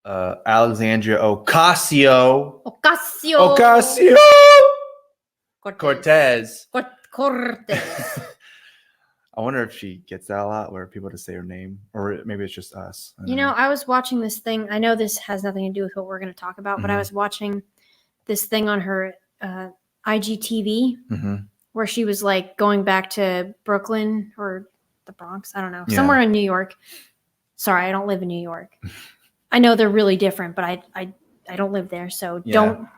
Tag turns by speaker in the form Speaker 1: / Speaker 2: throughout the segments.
Speaker 1: Alexandria Ocasio Cortez. I wonder if she gets that a lot where people just say her name, or maybe it's just us.
Speaker 2: I was watching this thing. I know this has nothing to do with what we're going to talk about, but I was watching this thing on her IGTV where she was like going back to Brooklyn or the Bronx. I don't know. Somewhere in New York. Sorry, I don't live in New York. I know they're really different, but I don't live there. So don't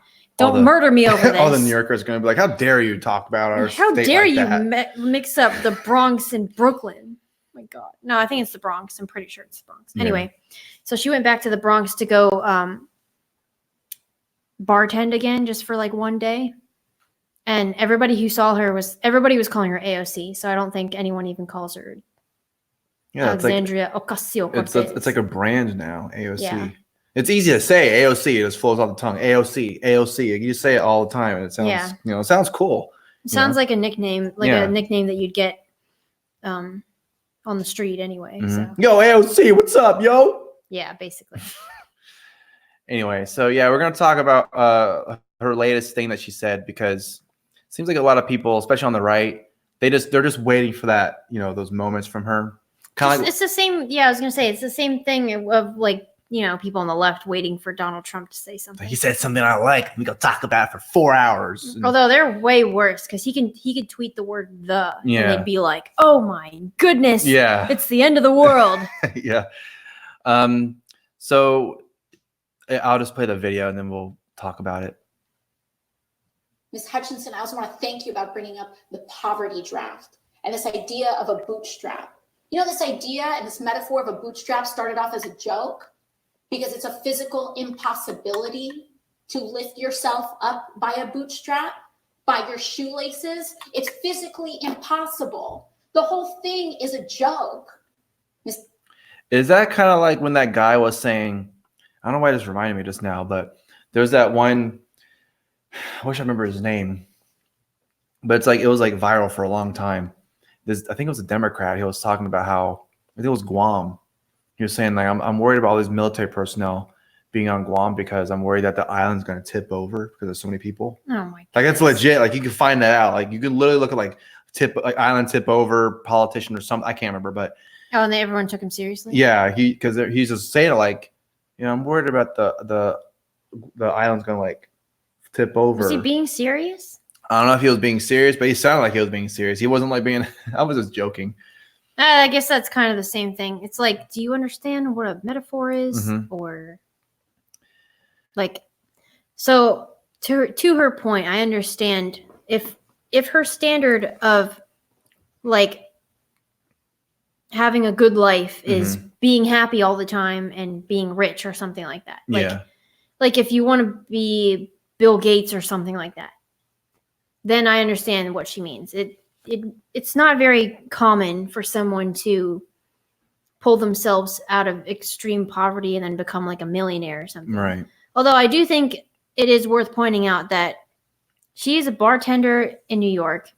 Speaker 2: murder me over this.
Speaker 1: All the New Yorkers are going to be like, how dare you talk about our
Speaker 2: How
Speaker 1: state
Speaker 2: dare
Speaker 1: like
Speaker 2: you
Speaker 1: that?
Speaker 2: mix up the Bronx and Brooklyn? Oh my God. No, I think it's the Bronx. I'm pretty sure it's the Bronx.
Speaker 1: Yeah.
Speaker 2: Anyway, so she went back to the Bronx to go bartend again just for like one day. And everybody who saw her everybody was calling her AOC. So I don't think anyone even calls her Alexandria Ocasio-Cortez.
Speaker 1: It's like a brand now, AOC.
Speaker 2: Yeah.
Speaker 1: It's easy to say AOC. It just flows off the tongue. AOC. You say it all the time, and it sounds, it sounds cool.
Speaker 2: It sounds like a nickname, a nickname that you'd get on the street anyway. So.
Speaker 1: Yo, AOC, what's up, yo?
Speaker 2: Yeah, basically.
Speaker 1: Anyway, so we're gonna talk about her latest thing that she said, because it seems like a lot of people, especially on the right, they're just waiting for that, those moments from her.
Speaker 2: It's the same. Yeah, I was gonna say it's the same thing of like. People on the left waiting for Donald Trump to say something.
Speaker 1: He said something I like. We could talk about it for 4 hours.
Speaker 2: Although they're way worse because he could tweet the word "the" and they'd be like, "Oh my goodness, it's the end of the world."
Speaker 1: Yeah. So I'll just play the video and then we'll talk about it.
Speaker 3: Ms. Hutchinson, I also want to thank you about bringing up the poverty draft and this idea of a bootstrap. This idea and this metaphor of a bootstrap started off as a joke. Because it's a physical impossibility to lift yourself up by a bootstrap, by your shoelaces. It's physically impossible. The whole thing is a joke.
Speaker 1: Is that kind of like when that guy was saying, I don't know why this reminded me just now, but there's that one, I wish I remember his name, but it was like viral for a long time. I think it was a Democrat. He was talking about how, I think it was Guam. He was saying, like, I'm worried about all these military personnel being on Guam because I'm worried that the island's going to tip over because there's so many people.
Speaker 2: Oh my God.
Speaker 1: Like, it's legit. Like, you can find that out. Like, you can literally look at like island tip over politician or something. I can't remember, but.
Speaker 2: Oh, and everyone took him seriously?
Speaker 1: Yeah, because he's just saying it like, I'm worried about the island's going to like tip over.
Speaker 2: Was he being serious?
Speaker 1: I don't know if he was being serious, but he sounded like he was being serious. He wasn't like being, I was just joking.
Speaker 2: I guess that's kind of the same thing. It's like, do you understand what a metaphor is? Or like, so to her point, I understand if her standard of like having a good life is being happy all the time and being rich or something like that. Like if you want to be Bill Gates or something like that, then I understand what she means. It's not very common for someone to pull themselves out of extreme poverty and then become like a millionaire or something.
Speaker 1: Right.
Speaker 2: Although I do think it is worth pointing out that she is a bartender in New York,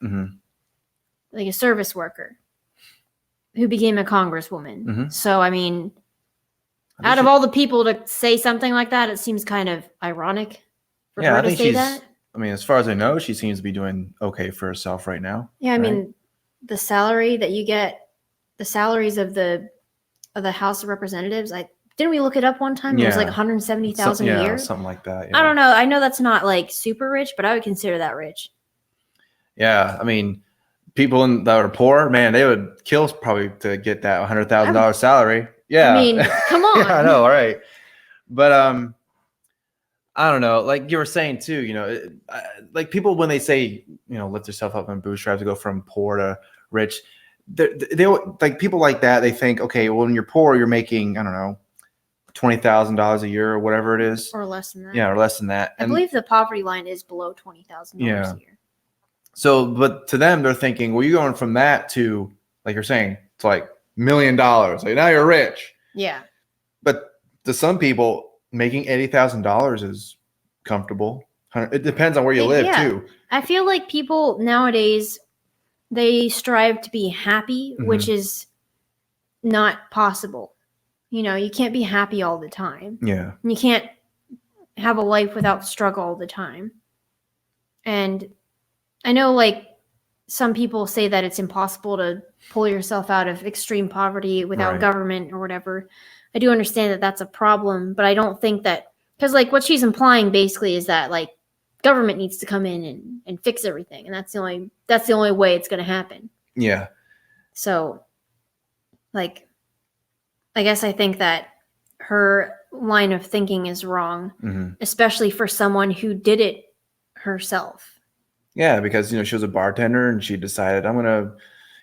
Speaker 2: like a service worker who became a congresswoman. So, I mean, out of all the people to say something like that, it seems kind of ironic for her to say that.
Speaker 1: I mean, as far as I know, she seems to be doing okay for herself right now.
Speaker 2: Yeah, I mean, the salary that you get, the salaries of the House of Representatives, didn't we look it up one time? It was like $170,000 a year.
Speaker 1: Something like that.
Speaker 2: I don't know. I know that's not like super rich, but I would consider that rich.
Speaker 1: Yeah, I mean, people that are poor, man, they would kill probably to get that $100,000 salary. Yeah,
Speaker 2: I mean, come on.
Speaker 1: Yeah, I know, right? But I don't know, like you were saying too, like people, when they say, lift yourself up in bootstraps to go from poor to rich, they like people like that. They think, okay, well, when you're poor, you're making, I don't know, $20,000 a year or whatever it is.
Speaker 2: Or less than that.
Speaker 1: Yeah, or less than that.
Speaker 2: I believe the poverty line is below $20,000 a year.
Speaker 1: So, but to them, they're thinking, well, you're going from that to, like you're saying, to like $1 million. Like now you're rich.
Speaker 2: Yeah.
Speaker 1: But to some people, making $80,000 is comfortable. It depends on where you live too.
Speaker 2: I feel like people nowadays, they strive to be happy, which is not possible. you can't be happy all the time.
Speaker 1: Yeah.
Speaker 2: You can't have a life without struggle all the time. And I know, like, some people say that it's impossible to pull yourself out of extreme poverty without
Speaker 1: Right.
Speaker 2: government or whatever. I do understand that that's a problem, but I don't think that, because, like, what she's implying basically is that, like, government needs to come in and fix everything, and that's the only way it's going to happen.
Speaker 1: Yeah.
Speaker 2: So, like, I guess I think that her line of thinking is wrong, especially for someone who did it herself.
Speaker 1: Yeah, because she was a bartender and she decided I'm gonna,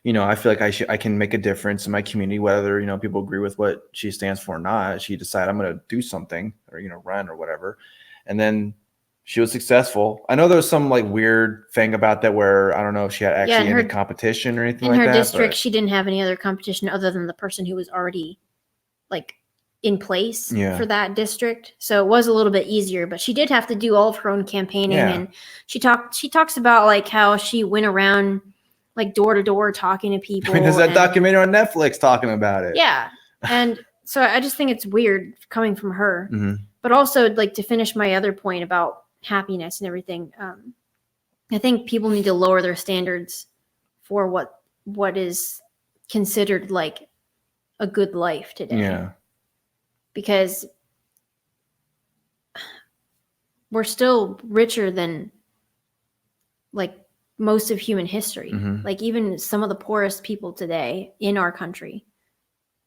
Speaker 1: I feel like I can make a difference in my community, whether people agree with what she stands for or not. She decided I'm gonna do something or run or whatever, and then she was successful. I know there was some like weird thing about that where I don't know if she had actually any competition or anything like that.
Speaker 2: In her district, she didn't have any other competition other than the person who was already like in place for that district. So it was a little bit easier, but she did have to do all of her own campaigning. And she talks about like how she went around like door to door talking to people.
Speaker 1: There's that documentary on Netflix talking about it.
Speaker 2: Yeah. And so I just think it's weird coming from her, but also like to finish my other point about happiness and everything. I think people need to lower their standards for what is considered like a good life today.
Speaker 1: Yeah.
Speaker 2: Because we're still richer than like most of human history. Like even some of the poorest people today in our country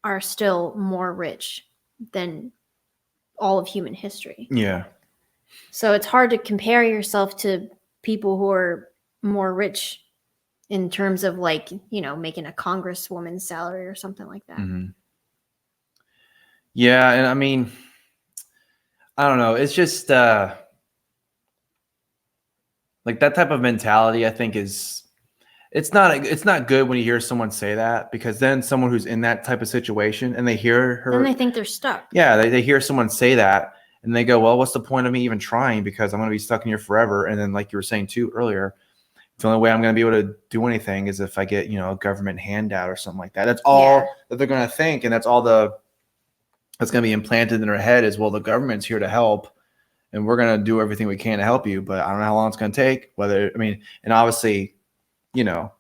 Speaker 2: are still more rich than all of human history.
Speaker 1: Yeah.
Speaker 2: So it's hard to compare yourself to people who are more rich in terms of like, making a congresswoman's salary or something like that.
Speaker 1: Yeah. And I mean, I don't know. It's just like that type of mentality, I think it's not good when you hear someone say that, because then someone who's in that type of situation and they hear her,
Speaker 2: then they think they're stuck.
Speaker 1: Yeah. They hear someone say that and they go, well, what's the point of me even trying? Because I'm going to be stuck in here forever. And then like you were saying too earlier, the only way I'm going to be able to do anything is if I get, a government handout or something like that. That's all that they're going to think. And that's all that's going to be implanted in their head is, well, the government's here to help and we're going to do everything we can to help you. But I don't know how long it's going to take, and obviously, that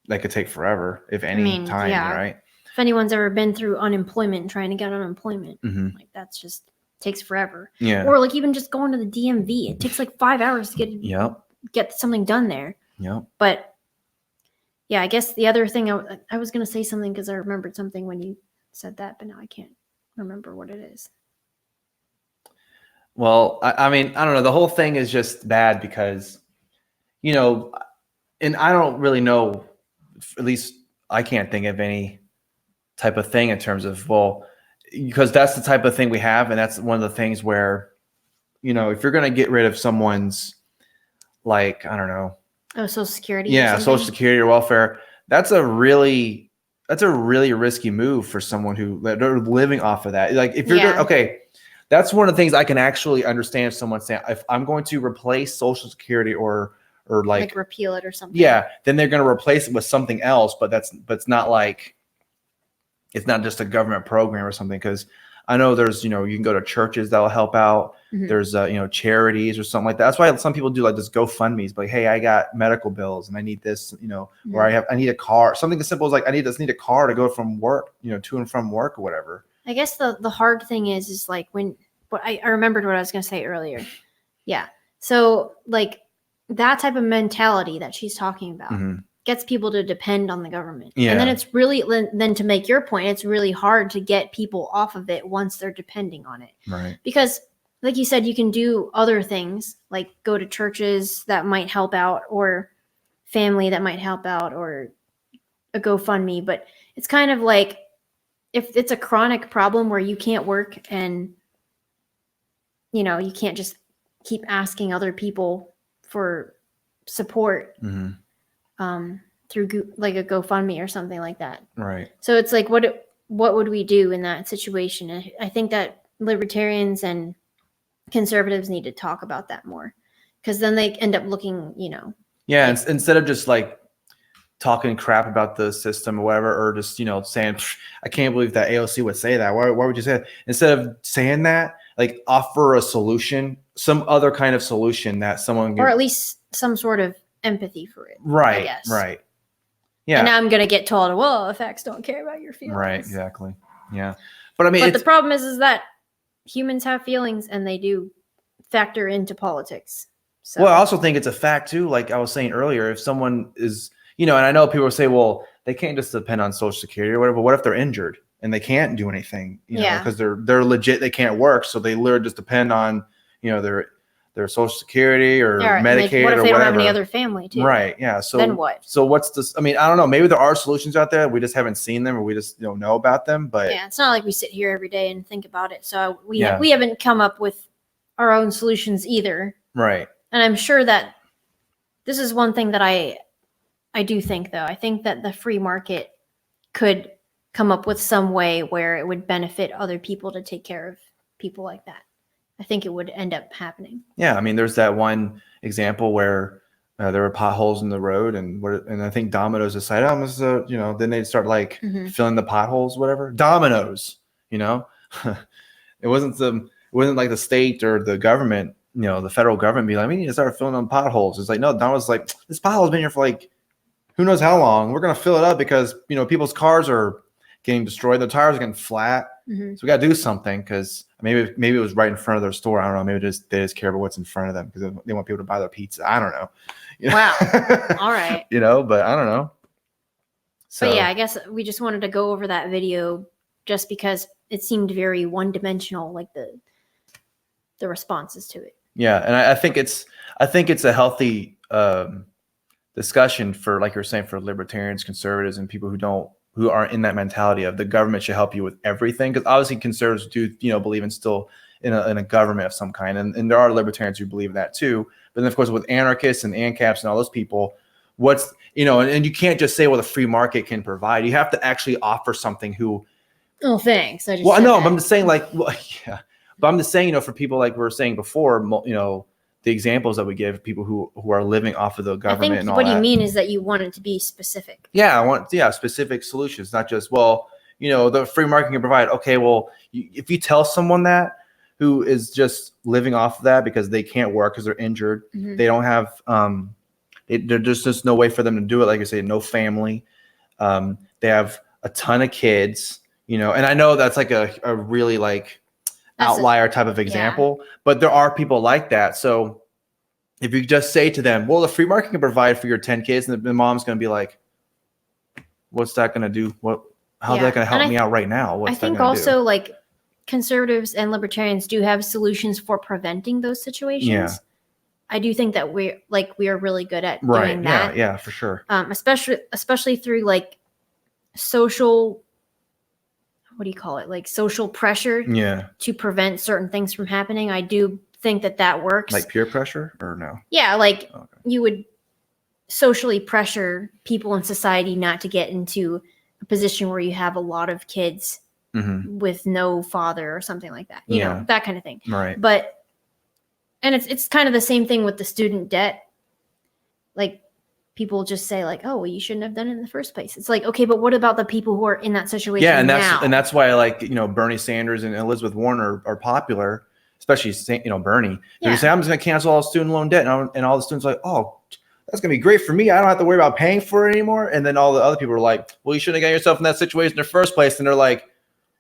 Speaker 1: could take forever, if any time, right?
Speaker 2: If anyone's ever been through unemployment and trying to get unemployment, like that's just takes forever.
Speaker 1: Yeah.
Speaker 2: Or like even just going to the DMV, it takes like 5 hours to get something done there.
Speaker 1: Yep.
Speaker 2: But yeah, I guess the other thing I was going to say something because I remembered something when you said that, but now I can't remember what it is.
Speaker 1: Well, I mean, I don't know. The whole thing is just bad because, and I don't really know, at least I can't think of any type of thing in terms of, because that's the type of thing we have. And that's one of the things where, if you're going to get rid of someone's, like, I don't know.
Speaker 2: Oh, Social Security.
Speaker 1: Yeah, Social Security or welfare. That's a really risky move for someone who they're living off of that. Like if you're okay, that's one of the things I can actually understand someone saying, if I'm going to replace Social Security or like
Speaker 2: repeal it or something.
Speaker 1: Yeah, then they're going to replace it with something else, but it's not like it's not just a government program or something, because I know there's, you can go to churches that will help out. There's, charities or something like that. That's why some people do like this GoFundMe's, like, hey, I got medical bills and I need this, or I need a car. Something as simple as like, I just need a car to go from work, to and from work or whatever.
Speaker 2: I guess the hard thing is like I remembered what I was going to say earlier. Yeah. So like that type of mentality that she's talking about gets people to depend on the government.
Speaker 1: Yeah.
Speaker 2: And then it's really, then to make your point, it's really hard to get people off of it once they're depending on it.
Speaker 1: Right.
Speaker 2: Because like you said, you can do other things like go to churches that might help out, or family that might help out, or a GoFundMe. But it's kind of like if it's a chronic problem where you can't work and, you can't just keep asking other people for support through like a GoFundMe or something like that.
Speaker 1: Right.
Speaker 2: So it's like, what would we do in that situation? And I think that libertarians and conservatives need to talk about that more, because then they end up looking,
Speaker 1: Yeah. Instead of just like talking crap about the system or whatever, or just, you know, saying, I can't believe that AOC would say that. Why would you say that? Instead of saying that, like offer a solution, some other kind of solution that someone can,
Speaker 2: or at least some sort of empathy for it.
Speaker 1: right,
Speaker 2: I guess.
Speaker 1: right. Yeah.
Speaker 2: And now I'm going to get told, well, effects don't care about your feelings.
Speaker 1: Right, exactly. Yeah. But I mean,
Speaker 2: but the problem is that humans have feelings and they do factor into politics. So.
Speaker 1: Well, I also think it's a fact too. Like I was saying earlier, if someone is, you know, and I know people say, well, they can't just depend on Social Security or whatever. But what if they're injured and they can't do anything? You know, because they're legit, they can't work, so they literally just depend on, you know, their Social Security or Medicaid
Speaker 2: what if
Speaker 1: or
Speaker 2: they
Speaker 1: whatever.
Speaker 2: don't have any other family too?
Speaker 1: Right. Yeah. So
Speaker 2: then what?
Speaker 1: So what's this? I mean, I don't know. Maybe there are solutions out there. We just haven't seen them, or we just don't know about them. But
Speaker 2: yeah, it's not like we sit here every day and think about it. So we haven't come up with our own solutions either.
Speaker 1: Right.
Speaker 2: And I'm sure that this is one thing that I do think, though. I think that the free market could come up with some way where it would benefit other people to take care of people like that. I think it would end up happening. Yeah,
Speaker 1: I mean, there's that one example where there were potholes in the road, and I think Domino's decided, oh, this is you know, then they start like filling the potholes, whatever. Domino's, you know, it wasn't like the state or the government, you know, the federal government be like, we need to start filling them potholes. It's like, no, Domino's like, this pothole's been here for like who knows how long. We're gonna fill it up because, you know, people's cars are getting destroyed, the tires are getting flat. So we got to do something, because maybe it was right in front of their store. I don't know. Maybe they just care about what's in front of them because they want people to buy their pizza. I don't know. You know?
Speaker 2: Wow. All right.
Speaker 1: You know, but I don't know. So
Speaker 2: but yeah, I guess we just wanted to go over that video just because it seemed very one-dimensional, like the responses to it.
Speaker 1: Yeah, and I think it's a healthy discussion for, like you're saying, for libertarians, conservatives, and people who aren't in that mentality of the government should help you with everything. Because obviously conservatives do, you know, believe in still in a government of some kind. And there are libertarians who believe that too. But then of course with anarchists and ANCAPs and all those people, what's, you know, and you can't just say, well, the free market can provide. You have to actually offer something who.
Speaker 2: Oh, thanks.
Speaker 1: Well, no, I'm just saying, like, well, yeah. But I'm just saying, you know, for people like we were saying before, you know, the examples that we give people who are living off of the government. I think
Speaker 2: and all what you mean is that you want it to be specific.
Speaker 1: Yeah, I want specific solutions, not just, well, you know, the free market can provide. Okay, well, if you tell someone that who is just living off of that because they can't work because they're injured, they don't have, there's just no way for them to do it. Like I say, no family. They have a ton of kids, you know, and I know that's like a really like outlier type of example, but there are people like that. So if you just say to them, well, the free market can provide for your 10 kids, and the mom's going to be like, what's that going to do? How's that going to help me out right now?
Speaker 2: I think also like conservatives and libertarians do have solutions for preventing those situations. Yeah. I do think that we are really good at doing that.
Speaker 1: Yeah, for sure.
Speaker 2: Especially through like social, what do you call it? Like social pressure to prevent certain things from happening. I do think that works.
Speaker 1: Like peer pressure or no?
Speaker 2: Yeah, like you would socially pressure people in society not to get into a position where you have a lot of kids with no father or something like that. You know, that kind of thing.
Speaker 1: Right.
Speaker 2: But, and it's kind of the same thing with the student debt. Like, people just say like, oh, well, you shouldn't have done it in the first place. It's like, okay, but what about the people who are in that situation? Yeah,
Speaker 1: and that's why, like, you know, Bernie Sanders and Elizabeth Warren are popular, especially, you know, Bernie. They say, I'm just going to cancel all student loan debt, and all the students are like, oh, that's going to be great for me. I don't have to worry about paying for it anymore. And then all the other people are like, well, you shouldn't have got yourself in that situation in the first place. And they're like,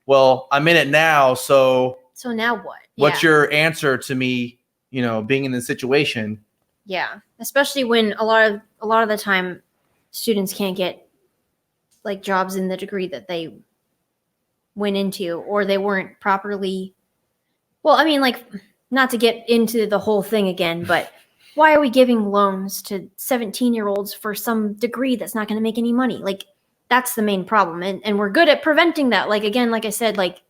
Speaker 1: well, I'm in it now, so
Speaker 2: now what?
Speaker 1: What's your answer to me, you know, being in this situation?
Speaker 2: Yeah, especially when a lot of the time students can't get like jobs in the degree that they went into, or they weren't properly. Well, I mean, like, not to get into the whole thing again, but why are we giving loans to 17-year-olds for some degree that's not going to make any money? Like, that's the main problem, and we're good at preventing that. Like, again, like I said, like,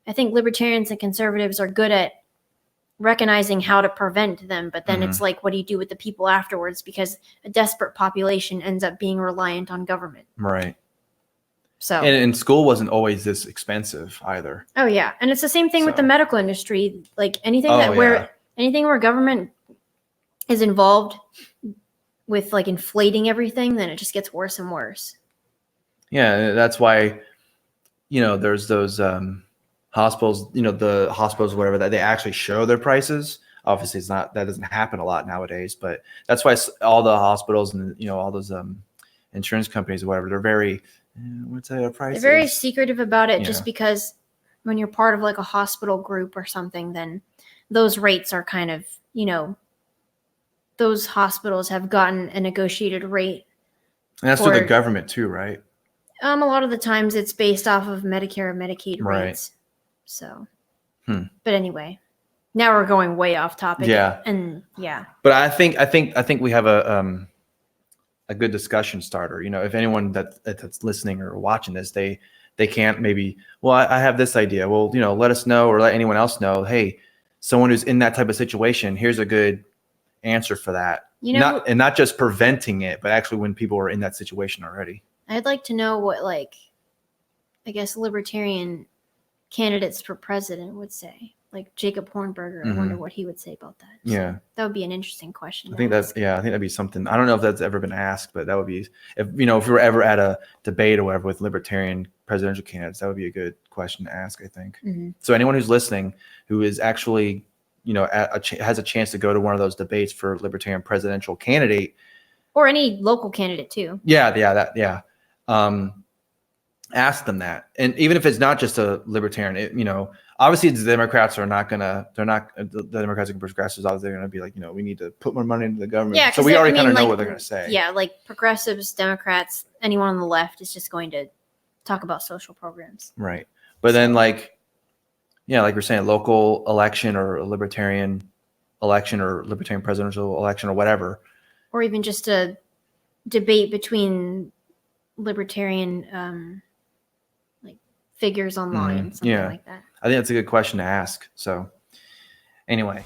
Speaker 2: I think libertarians and conservatives are good at recognizing how to prevent them, but then it's like, what do you do with the people afterwards? Because a desperate population ends up being reliant on government.
Speaker 1: Right.
Speaker 2: So,
Speaker 1: and school wasn't always this expensive either.
Speaker 2: Oh yeah, and it's the same thing with the medical industry. Like anything where government is involved, with like inflating everything, then it just gets worse and worse.
Speaker 1: Yeah, that's why, there's those hospitals, the hospitals, whatever, that they actually show their prices. Obviously, that doesn't happen a lot nowadays, but that's why all the hospitals and all those insurance companies or whatever, they're very, what's their prices?
Speaker 2: They're very secretive about it,
Speaker 1: Yeah.
Speaker 2: just because when you're part of like a hospital group or something, then those rates are kind of, those hospitals have gotten a negotiated rate.
Speaker 1: And that's through the government too, right?
Speaker 2: A lot of the times it's based off of Medicare or Medicaid rates. So, but anyway, now we're going way off topic.
Speaker 1: Yeah.
Speaker 2: And yeah.
Speaker 1: But I think we have a good discussion starter. If anyone that's listening or watching this, they can't maybe, well, I have this idea. Well, let us know, or let anyone else know. Hey, someone who's in that type of situation, here's a good answer for that. Not just preventing it, but actually when people are in that situation already.
Speaker 2: I'd like to know what, like, I guess libertarian candidates for president would say. Like Jacob Hornberger, I wonder what he would say about that. So
Speaker 1: yeah,
Speaker 2: that would be an interesting question.
Speaker 1: I think that'd be something. I don't know if that's ever been asked, but that would be, if we were ever at a debate or whatever with libertarian presidential candidates, that would be a good question to ask, I think. So anyone who's listening, who is actually, has a chance to go to one of those debates for libertarian presidential candidate,
Speaker 2: or any local candidate too.
Speaker 1: Yeah. Ask them that. And even if it's not just a libertarian, obviously the Democrats are not gonna, the Democrats and progressives, obviously they're gonna be like, we need to put more money into the government.
Speaker 2: Yeah,
Speaker 1: so we already kind of know what they're gonna say.
Speaker 2: Yeah, like progressives, Democrats, anyone on the left is just going to talk about social programs.
Speaker 1: Right. But then like we're saying, local election or a libertarian election or libertarian presidential election or whatever.
Speaker 2: Or even just a debate between libertarian like figures online, something like that.
Speaker 1: I think that's a good question to ask. So anyway.